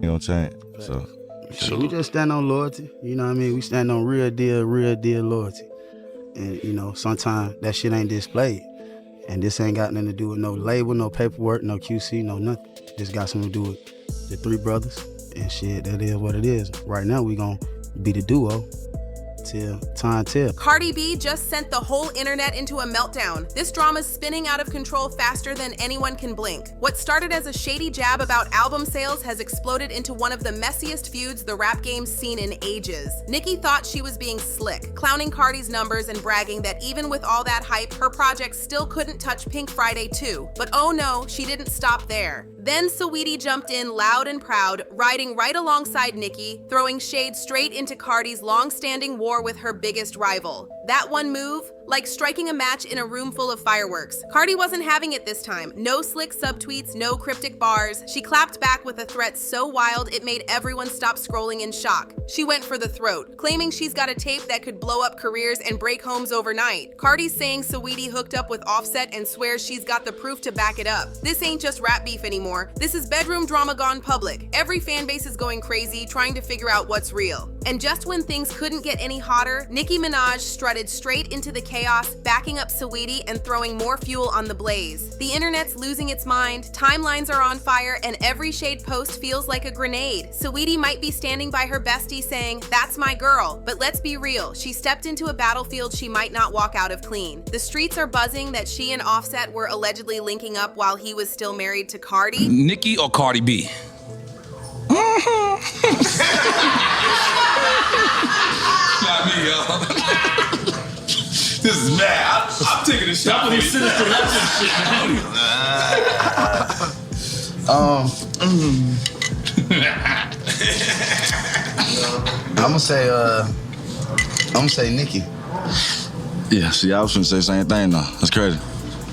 You know what I'm saying? So we just stand on loyalty. You know what I mean? We stand on real deal loyalty. And, you know, sometimes that shit ain't displayed. And this ain't got nothing to do with no label, no paperwork, no QC, no nothing. This got something to do with the three brothers. And shit, that is what it is. Right now, we gonna be the duo till time tell. Cardi B just sent the whole internet into a meltdown. This drama's spinning out of control faster than anyone can blink. What started as a shady jab about album sales has exploded into one of the messiest feuds the rap game's seen in ages. Nicki thought she was being slick, clowning Cardi's numbers and bragging that even with all that hype, her project still couldn't touch Pink Friday 2. But oh no, she didn't stop there. Then Saweetie jumped in loud and proud, riding right alongside Nicki, throwing shade straight into Cardi's long-standing war with her biggest rival. That one move, like striking a match in a room full of fireworks. Cardi wasn't having it this time. No slick subtweets, no cryptic bars. She clapped back with a threat so wild it made everyone stop scrolling in shock. She went for the throat, claiming she's got a tape that could blow up careers and break homes overnight. Cardi's saying Saweetie hooked up with Offset and swears she's got the proof to back it up. This ain't just rap beef anymore. This is bedroom drama gone public. Every fan base is going crazy, trying to figure out what's real. And just when things couldn't get any hotter, Nicki Minaj strutted straight into the chaos, backing up Saweetie and throwing more fuel on the blaze. The internet's losing its mind, timelines are on fire, and every shade post feels like a grenade. Saweetie might be standing by her bestie saying, "That's my girl," but let's be real, she stepped into a battlefield she might not walk out of clean. The streets are buzzing that she and Offset were allegedly linking up while he was still married to Cardi. Nicki or Cardi B? Not me, y'all. This is mad. I'm taking a shot. I'm sinister. I'm gonna say Nicki. Yeah, see, I was gonna say the same thing though. That's crazy.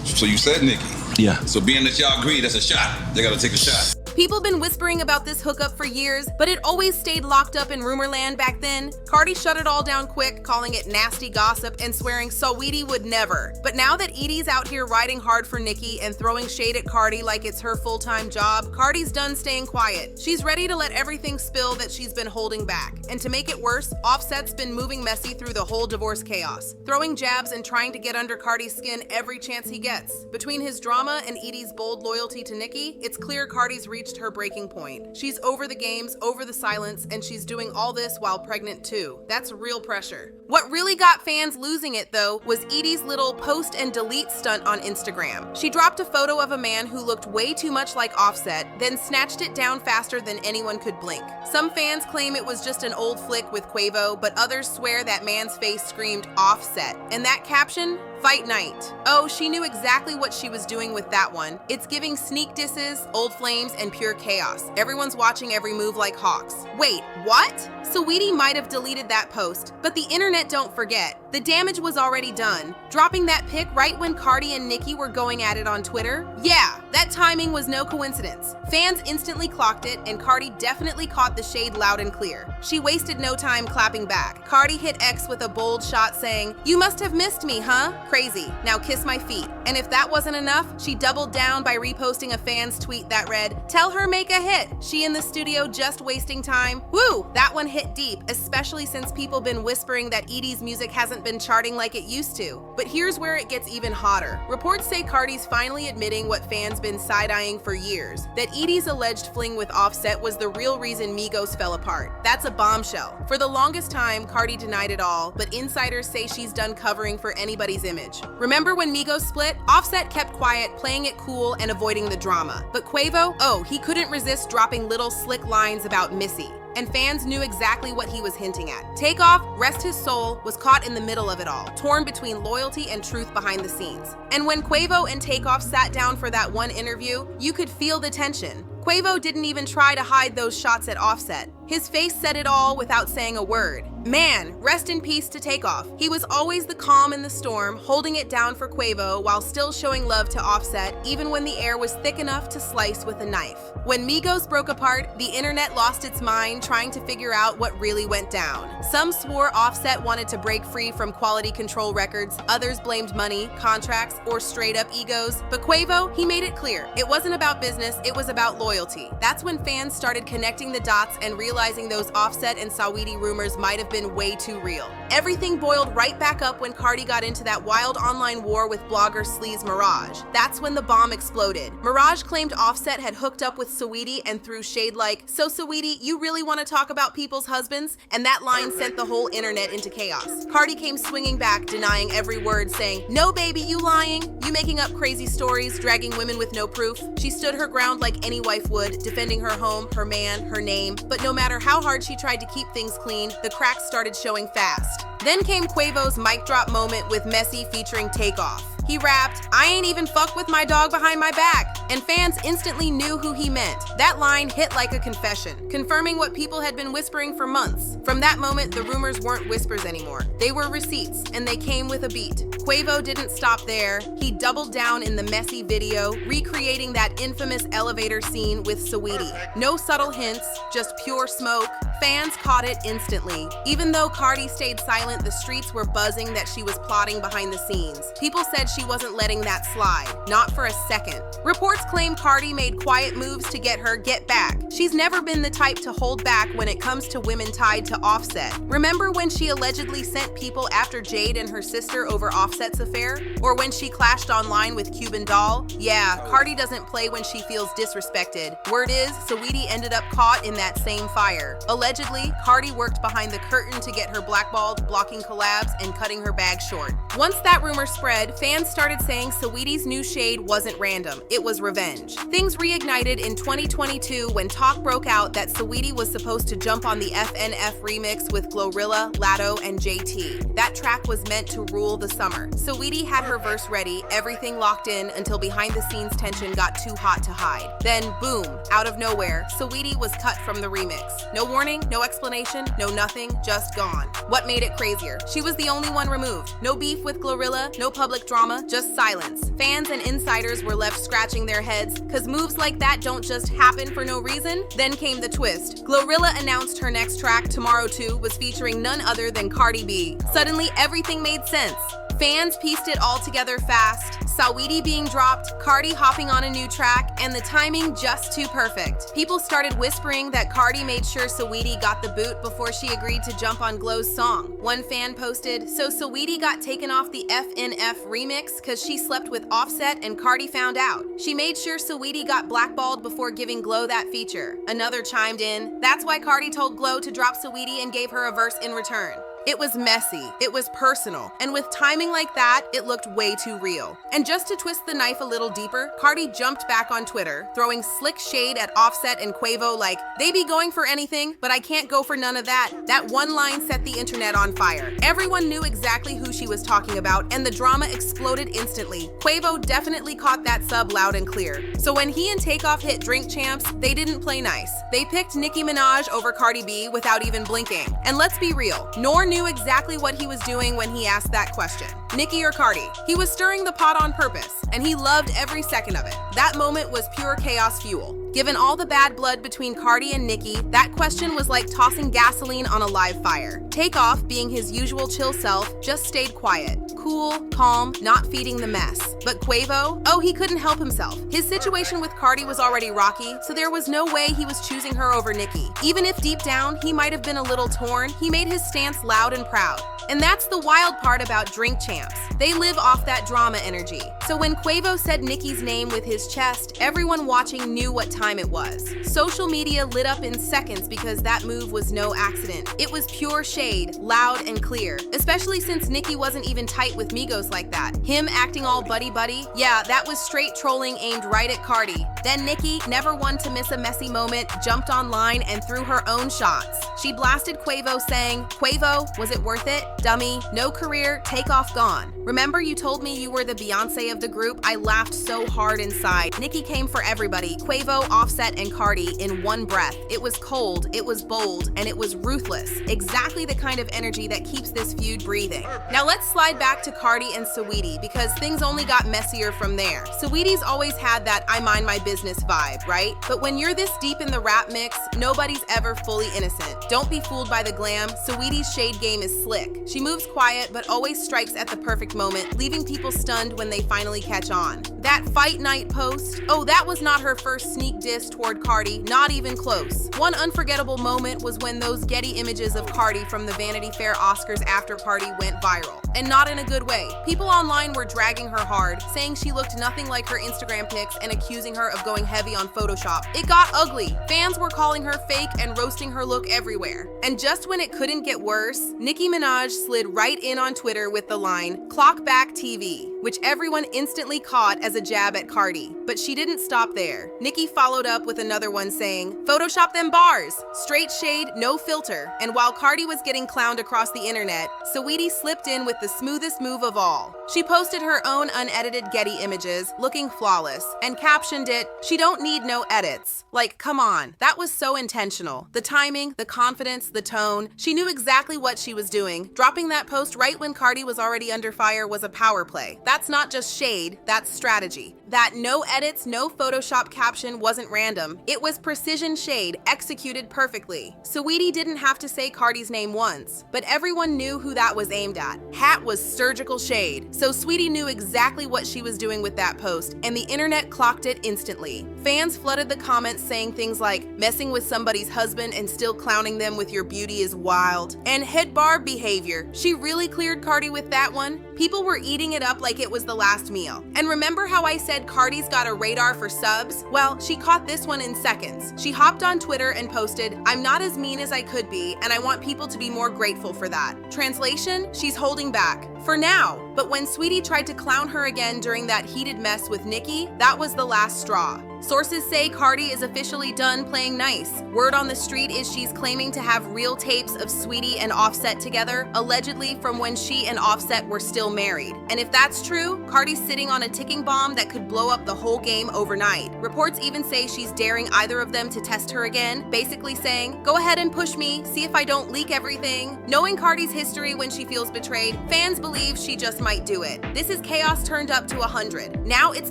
So you said Nicki? Yeah. So being that y'all agree, that's a shot. They gotta take a shot. People been whispering about this hookup for years, but it always stayed locked up in rumor land back then. Cardi shut it all down quick, calling it nasty gossip and swearing Saweetie would never. But now that Edie's out here riding hard for Nicki and throwing shade at Cardi like it's her full-time job, Cardi's done staying quiet. She's ready to let everything spill that she's been holding back. And to make it worse, Offset's been moving messy through the whole divorce chaos, throwing jabs and trying to get under Cardi's skin every chance he gets. Between his drama and Edie's bold loyalty to Nicki, it's clear Cardi's reached her breaking point. She's over the games, over the silence, and she's doing all this while pregnant too. That's real pressure. What really got fans losing it though was Edie's little post and delete stunt on Instagram. She dropped a photo of a man who looked way too much like Offset, then snatched it down faster than anyone could blink. Some fans claim it was just an old flick with Quavo, but others swear that man's face screamed Offset. And that caption? Fight night. Oh, she knew exactly what she was doing with that one. It's giving sneak disses, old flames, and pure chaos. Everyone's watching every move like hawks. Wait, what? Saweetie might have deleted that post, but the internet don't forget. The damage was already done. Dropping that pic right when Cardi and Nicki were going at it on Twitter? Yeah, that timing was no coincidence. Fans instantly clocked it, and Cardi definitely caught the shade loud and clear. She wasted no time clapping back. Cardi hit X with a bold shot saying, "You must have missed me, huh? Crazy. Now kiss my feet." And if that wasn't enough, she doubled down by reposting a fan's tweet that read, "Tell her make a hit. She in the studio just wasting time." Woo, that one hit deep, especially since people been whispering that Edie's music hasn't been charting like it used to. But here's where it gets even hotter. Reports say Cardi's finally admitting what fans been side-eyeing for years, that Edie's alleged fling with Offset was the real reason Migos fell apart. That's a bombshell. For the longest time, Cardi denied it all, but insiders say she's done covering for anybody's image. Remember when Migos split? Offset kept quiet, playing it cool and avoiding the drama. But Quavo? Oh, he couldn't resist dropping little slick lines about Missy. And fans knew exactly what he was hinting at. Takeoff, rest his soul, was caught in the middle of it all, torn between loyalty and truth behind the scenes. And when Quavo and Takeoff sat down for that one interview, you could feel the tension. Quavo didn't even try to hide those shots at Offset. His face said it all without saying a word. Man, rest in peace to Takeoff. He was always the calm in the storm, holding it down for Quavo while still showing love to Offset, even when the air was thick enough to slice with a knife. When Migos broke apart, the internet lost its mind trying to figure out what really went down. Some swore Offset wanted to break free from Quality Control Records, others blamed money, contracts, or straight up egos. But Quavo, he made it clear, it wasn't about business, it was about loyalty. That's when fans started connecting the dots and realizing those Offset and Saweetie rumors might have been way too real. Everything boiled right back up when Cardi got into that wild online war with blogger Sleaze Mirage. That's when the bomb exploded. Mirage claimed Offset had hooked up with Saweetie and threw shade like, "So Saweetie, you really want to talk about people's husbands?" And that line sent the whole internet into chaos. Cardi came swinging back, denying every word, saying, "No baby, you lying. You making up crazy stories, dragging women with no proof." She stood her ground like any wife would, defending her home, her man, her name. But no matter how hard she tried to keep things clean, the cracks started showing fast. Then came Quavo's mic drop moment with Messi featuring Takeoff. He rapped, "I ain't even fucked with my dog behind my back," and fans instantly knew who he meant. That line hit like a confession, confirming what people had been whispering for months. From that moment, the rumors weren't whispers anymore. They were receipts, and they came with a beat. Quavo didn't stop there. He doubled down in the Messi video, recreating that infamous elevator scene with Saweetie. No subtle hints, just pure smoke. Fans caught it instantly. Even though Cardi stayed silent, the streets were buzzing that she was plotting behind the scenes. People said she wasn't letting that slide, not for a second. Reports claim Cardi made quiet moves to get her get back. She's never been the type to hold back when it comes to women tied to Offset. Remember when she allegedly sent people after Jade and her sister over Offset's affair? Or when she clashed online with Cuban Doll? Yeah, Cardi doesn't play when she feels disrespected. Word is, Saweetie ended up caught in that same fire. Allegedly, Cardi worked behind the curtain to get her blackballed, blocking collabs and cutting her bag short. Once that rumor spread, fans started saying Saweetie's new shade wasn't random, it was revenge. Things reignited in 2022 when talk broke out that Saweetie was supposed to jump on the FNF remix with Glorilla, Latto, and JT. That track was meant to rule the summer. Saweetie had her verse ready, everything locked in until behind-the-scenes tension got too hot to hide. Then, boom, out of nowhere, Saweetie was cut from the remix. No warning, no explanation, no nothing, just gone. What made it crazier? She was the only one removed. No beef with Glorilla, no public drama, just silence. Fans and insiders were left scratching their heads, cause moves like that don't just happen for no reason. Then came the twist. Glorilla announced her next track, Tomorrow 2, was featuring none other than Cardi B. Suddenly, everything made sense. Fans pieced it all together fast. Saweetie being dropped, Cardi hopping on a new track, and the timing just too perfect. People started whispering that Cardi made sure Saweetie got the boot before she agreed to jump on Glow's song. One fan posted, "So Saweetie got taken off the FNF remix cause she slept with Offset and Cardi found out. She made sure Saweetie got blackballed before giving Glow that feature." Another chimed in, "That's why Cardi told Glow to drop Saweetie and gave her a verse in return." It was messy, it was personal, and with timing like that, it looked way too real. And just to twist the knife a little deeper, Cardi jumped back on Twitter, throwing slick shade at Offset and Quavo like, "They be going for anything, but I can't go for none of that." That one line set the internet on fire. Everyone knew exactly who she was talking about, and the drama exploded instantly. Quavo definitely caught that sub loud and clear. So when he and Takeoff hit Drink Champs, they didn't play nice. They picked Nicki Minaj over Cardi B without even blinking. And let's be real, nor knew exactly what he was doing when he asked that question. Nicki or Cardi? He was stirring the pot on purpose, and he loved every second of it. That moment was pure chaos fuel. Given all the bad blood between Cardi and Nicki, that question was like tossing gasoline on a live fire. Takeoff, being his usual chill self, just stayed quiet. Cool, calm, not feeding the mess. But Quavo? Oh, he couldn't help himself. His situation with Cardi was already rocky, so there was no way he was choosing her over Nicki. Even if deep down, he might have been a little torn, he made his stance loud and proud. And that's the wild part about Drink Champs. They live off that drama energy. So when Quavo said Nicki's name with his chest, everyone watching knew what time it was. Social media lit up in seconds because that move was no accident. It was pure shade, loud and clear, especially since Nicki wasn't even tight with Migos like that. Him acting all buddy-buddy, yeah, that was straight trolling aimed right at Cardi. Then Nicki, never one to miss a messy moment, jumped online and threw her own shots. She blasted Quavo saying, "Quavo, was it worth it? Dummy, no career, take off gone. Remember you told me you were the Beyonce of the group? I laughed so hard inside." Nicki came for everybody, Quavo, Offset, and Cardi, in one breath. It was cold, it was bold, and it was ruthless. Exactly the kind of energy that keeps this feud breathing. Now let's slide back to Cardi and Saweetie, because things only got messier from there. Saweetie's always had that I mind my business vibe, right? But when you're this deep in the rap mix, nobody's ever fully innocent. Don't be fooled by the glam. Saweetie's shade game is slick. She moves quiet, but always strikes at the perfect moment, leaving people stunned when they finally catch on. That fight night post, oh, that was not her first sneak diss toward Cardi, not even close. One unforgettable moment was when those Getty images of Cardi from the Vanity Fair Oscars after party went viral, and not in a good way. People online were dragging her hard, saying she looked nothing like her Instagram pics and accusing her of going heavy on Photoshop. It got ugly. Fans were calling her fake and roasting her look everywhere. And just when it couldn't get worse, Nicki Minaj slid right in on Twitter with the line, "Clock back TV," which everyone instantly caught as a jab at Cardi. But she didn't stop there. Nicki followed up with another one saying, "Photoshop them bars. Straight shade, no filter." And while Cardi was getting clowned across the internet, Saweetie slipped in with the smoothest move of all. She posted her own unedited Getty images, looking flawless, and captioned it, "She don't need no edits." Like, come on, that was so intentional. The timing, the confidence, the tone. She knew exactly what she was doing. Dropping that post right when Cardi was already under fire was a power play. That's not just shade, that's strategy. That no edits, no Photoshop caption wasn't random. It was precision shade, executed perfectly. Saweetie didn't have to say Cardi's name once, but everyone knew who that was aimed at. Hat was surgical shade. So Saweetie knew exactly what she was doing with that post, and the internet clocked it instantly. Fans flooded the comments saying things like, "Messing with somebody's husband and still clowning them with your beauty is wild," and "head barb behavior. She really cleared Cardi with that one." People were eating it up like it was the last meal. And remember how I said Cardi's got a radar for subs? Well, she caught this one in seconds. She hopped on Twitter and posted, "I'm not as mean as I could be, and I want people to be more grateful for that." Translation, she's holding back. For now. But when Saweetie tried to clown her again during that heated mess with Nicki, that was the last straw. Sources say Cardi is officially done playing nice. Word on the street is she's claiming to have real tapes of Saweetie and Offset together, allegedly from when she and Offset were still married. And if that's true, Cardi's sitting on a ticking bomb that could blow up the whole game overnight. Reports even say she's daring either of them to test her again, basically saying, "Go ahead and push me, see if I don't leak everything." Knowing Cardi's history when she feels betrayed, fans believe she just might do it. This is chaos turned up to 100. Now it's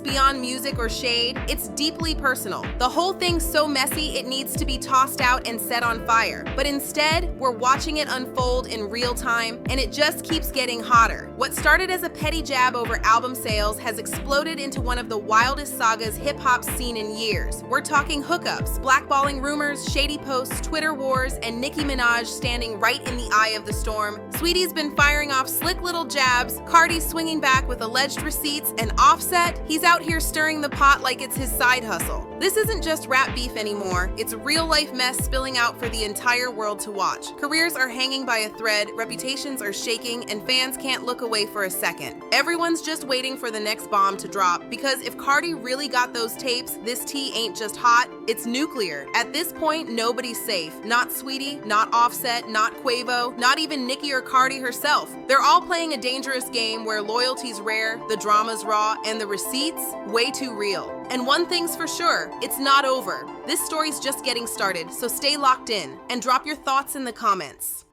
beyond music or shade, it's deeply personal. The whole thing's so messy it needs to be tossed out and set on fire. But instead, we're watching it unfold in real time, and it just keeps getting hotter. What started as a petty jab over album sales has exploded into one of the wildest sagas hip-hop's seen in years. We're talking hookups, blackballing rumors, shady posts, Twitter wars, and Nicki Minaj standing right in the eye of the storm. Saweetie's been firing off slick little jabs, Cardi's swinging back with alleged receipts, and Offset, he's out here stirring the pot like it's his side hustle. This isn't just rap beef anymore, it's real-life mess spilling out for the entire world to watch. Careers are hanging by a thread, reputations are shaking, and fans can't look away for a second. Everyone's just waiting for the next bomb to drop, because if Cardi really got those tapes, this tea ain't just hot, it's nuclear. At this point, nobody's safe. Not Saweetie, not Offset, not Quavo, not even Nicki or Cardi herself. They're all playing a dangerous game where loyalty's rare, the drama's raw, and the receipts way too real. And one thing's for sure, it's not over. This story's just getting started, so stay locked in and drop your thoughts in the comments.